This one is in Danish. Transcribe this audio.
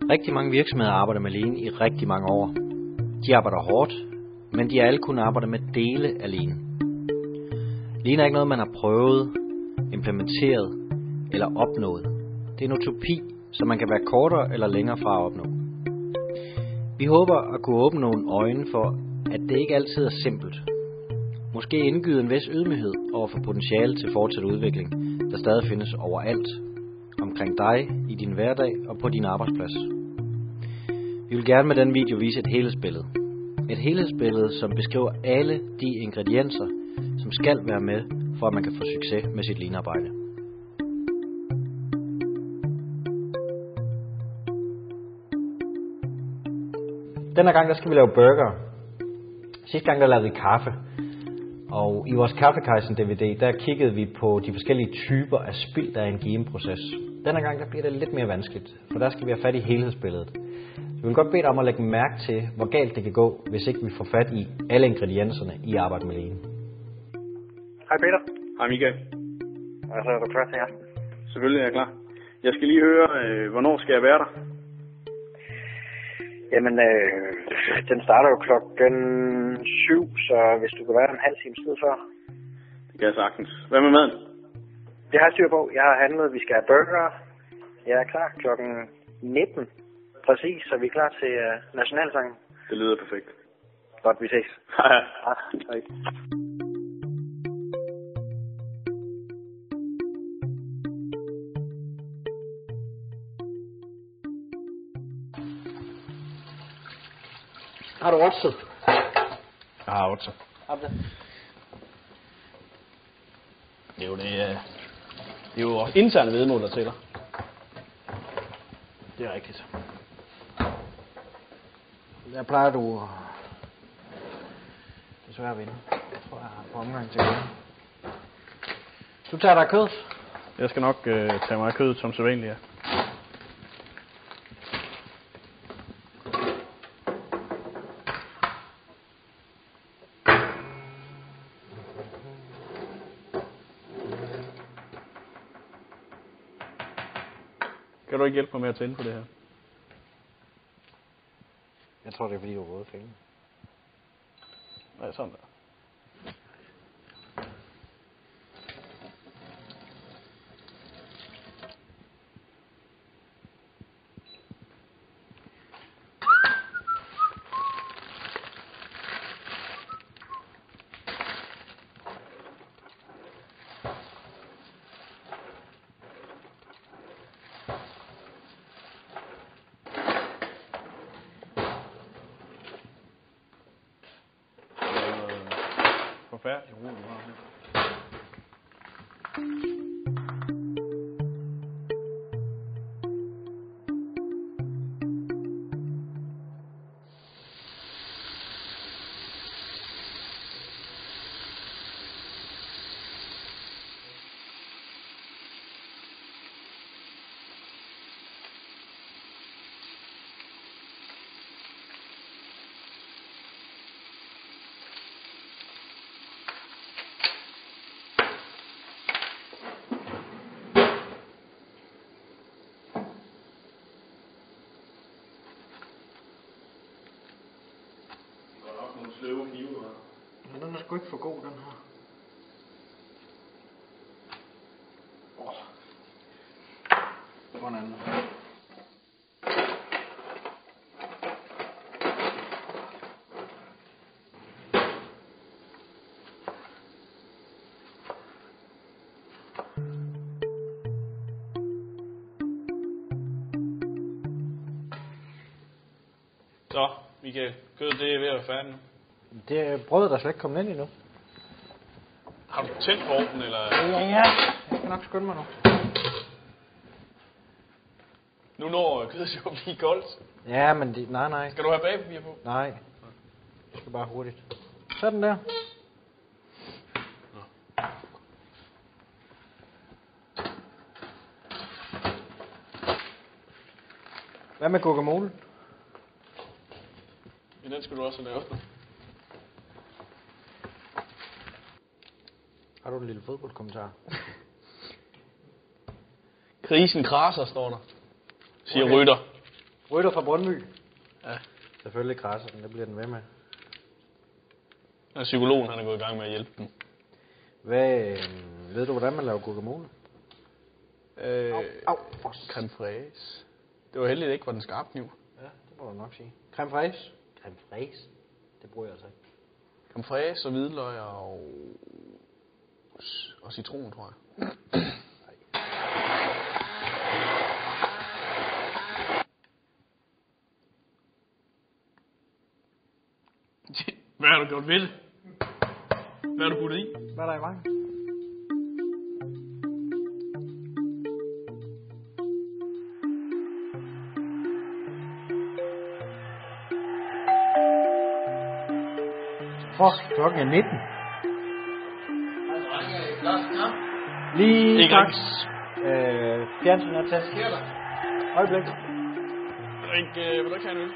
Rigtig mange virksomheder arbejder med lean i rigtig mange år. De arbejder hårdt, men de har alle kun arbejdet med dele af lean. Lean er ikke noget, man har prøvet, implementeret eller opnået. Det er en utopi, som man kan være kortere eller længere fra at opnå. Vi håber at kunne åbne nogle øjne for, at det ikke altid er simpelt. Måske indgyde en vis ydmyghed over for potentiale til fortsat udvikling, der stadig findes overalt, omkring dig, i din hverdag og på din arbejdsplads. Vi vil gerne med den video vise et helhedsbillede. Et helhedsbillede, som beskriver alle de ingredienser, som skal være med, for at man kan få succes med sit lean-arbejde. Denne gang der skal vi lave burger. Sidste gang der lavede vi kaffe. Og i vores Kaffekejsen DVD, der kiggede vi på de forskellige typer af spild, der er i en given proces. Denne gang der bliver det lidt mere vanskeligt, for der skal vi have fat i helhedsbilledet. Vi vil godt bede dig om at lægge mærke til, hvor galt det kan gå, hvis ikke vi får fat i alle ingredienserne i arbejdet med lean. Hej Peter. Hej Michael. Altså, er du klar til aften? Selvfølgelig er jeg klar. Jeg skal lige høre, hvornår skal jeg være der? Jamen, den starter jo klokken 7, så hvis du kan være en halv time tid før. Det kan jeg sagtens. Hvad med maden? Det har jeg styr på. Jeg har handlet, vi skal have burger. Jeg er klar klokken 19. Præcis, så vi er klar til nationalsangen. Det lyder perfekt. Godt, vi ses. Hej. Har du oddset? Jeg har oddset. Har du det? Det er jo interne vedmål, der tæller. Det er rigtigt. Der plejer du desværre at vinde. Jeg tror, jeg har på omgang til at vinde. Du tager dig kød. Jeg skal nok tage mig kød som sædvanligt, ja. Kan du ikke hjælpe mig med at tænde på det her? Jeg tror, det er fordi, du er røde fingre. Ja, sådan der. Forfærdelig ro, du har her. Sløve knive, hva'? Men den er sgu ikke for god, den her. Det var en anden. Så, Michael, kødet det er ved at være færdigt nu. Det er brødet, der slet ikke kommet ind endnu. Har du tændt på ovnen, eller? Ja. Jeg skal nok skynde mig nu. Nu når kødet jo at blive koldt. Ja, men nej. Skal du have bagpapir på? Nej. Det skal bare hurtigt. Sådan der. Hvad med guacamole? Ja, den skal du også lave. Har du en lille fodboldkommentar? Krisen krasser, står der. Siger okay. Rytter. Rytter fra Brøndby. Ja. Selvfølgelig krasser den, det bliver den ved med. Og psykologen, han er gået i gang med at hjælpe den. Ved du, hvordan man laver guacamole? Creme fraise. Det var heldigt, det ikke var den skarpe kniv. Ja, det må du nok sige. Creme fraise? Creme fraise? Det bruger jeg altså ikke. Creme fraise og hvidløg og citron, tror jeg. Hvad har du gjort ved det? Hvad har du puttet i? Hvad er der i vejen? Klokken er 19. Lige straks. Fjernsyn er tæt. Øjeblik. Vil du ikke have en øl?